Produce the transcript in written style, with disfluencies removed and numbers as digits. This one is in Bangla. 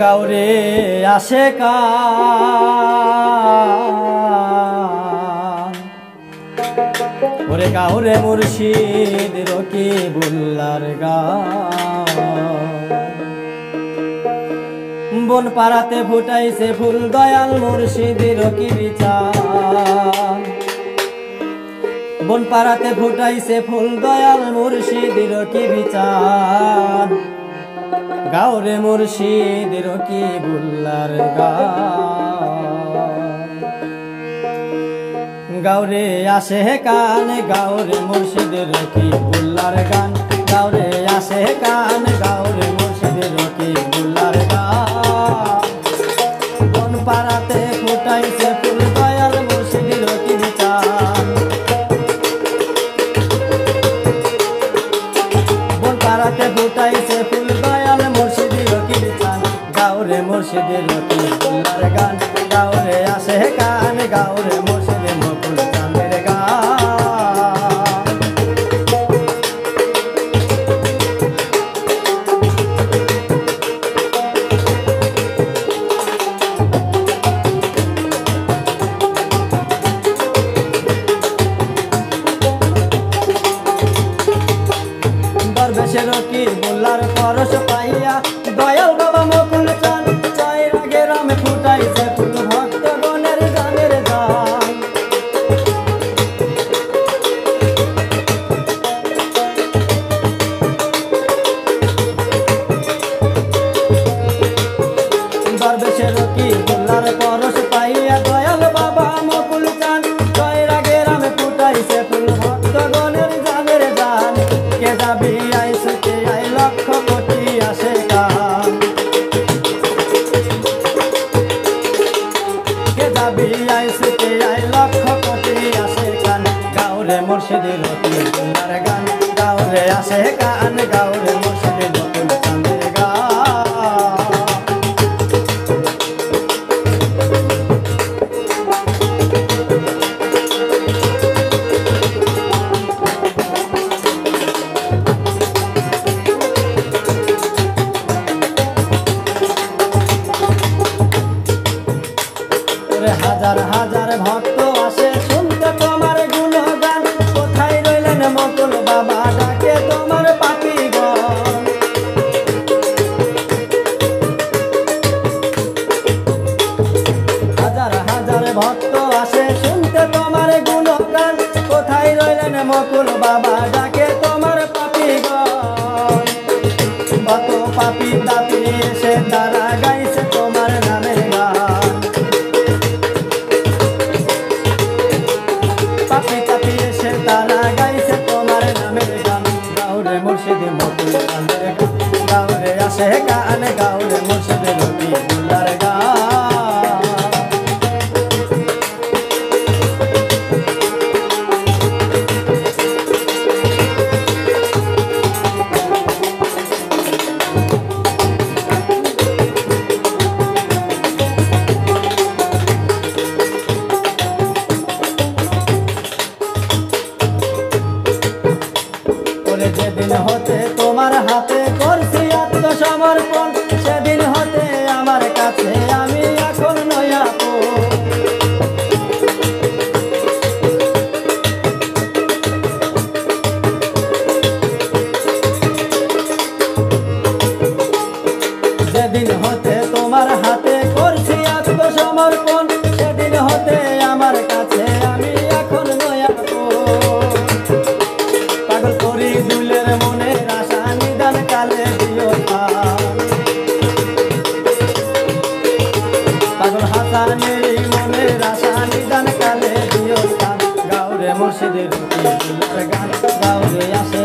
গাউরে আসে কান ওরে গাউরে মুর্শিদ রকিবুল্লাহর গান বন পাড়াতে ফুটাইছে ফুল দয়াল মুর্শিদ রকিবিচান বন পাড়াতে ফুটাইছে ফুল দয়াল মুর্শিদ রকিবিচান গাউরে মুর্শিদ রকিবুল্লাহর গান গাউরে আসে কান গাউরে মুর্শিদ রকিবুল্লাহর গান গাউরে আসে কান গাউরে মুর্শিদ রকিবুল্লাহর গান বন পাড়াতে ফুটাইছে ফুল দয়াল মুর্শিদ রকিবিচান বন পাড়াতে ফুটাইছে ফুল দয়াল মুর্শিদ রকিবিচান গাউরে মুর্শিদ রকিবুল্লাহর গান গাউরে আসে কান গাউরে মুর্শিদ মুকুল চাঁদের গান দরবেশে রকিবুল্লাহর পরশ পাইয়া দয়াল বাবা মুকুল চান চায়ের আগে রামে ফুটাইছে ফুল ভক্ত গণের গানের গান দরবেশে রকিবুল্লাহর পরশ পাইয়া দয়াল বাবা মুকুল চান চায়ের আগে রামে ফুটাইছে ফুল ভক্ত গণের গানের গান কে যাবি আইসে কে আই লক্ষ কোটি আসে গান কে যাবি আইসে কে আই লক্ষ কোটি আসে গান গাউরে মুর্শিদ রকিবুল্লাহর গান গাউরে আসে গান গাউরে মুর্শিদ মুকুল চাঁদের গান হাজার হাজার ভক্ত আসে শুনতে তোমার গুণগান কোথায় রইলেন মুকুল বাবা ডাকে তোমার পাপীগণ হাজার হাজার ভক্ত আসে শুনতে তোমার গুণগান কোথায় রইলেন মুকুল বাবা ডাকে তোমার পাপীগণ কত পাপী তাপী এসে তারা গাইছে তোমার নামের গান পাপি তাপি এসে তারা গাইছে তোমার নামের গান গাউরে মুর্শিদ মুকুল চাঁদের গান গাউরে আসে গান গাউরে মুর্শিদ রকিবুল্লাহর গান যেদিন হতে তোমার হাতে করছি আত্মসমর্পণ সেদিন হতে আমার কাছে আমি এখন নয়াপন যেদিন হতে তোমার হাতে করছি আত্মসমর্পণ সেদিন হতে আমার কাছে আমি এখন নয়াপন পাগল করি দুলের মনে আশা নিদান কালে দিও পাগল হাসানের মনে আশা নিদান কালে দিও গাউরে মুর্শিদ রকিবুল্লাহর গান গাউরে আসে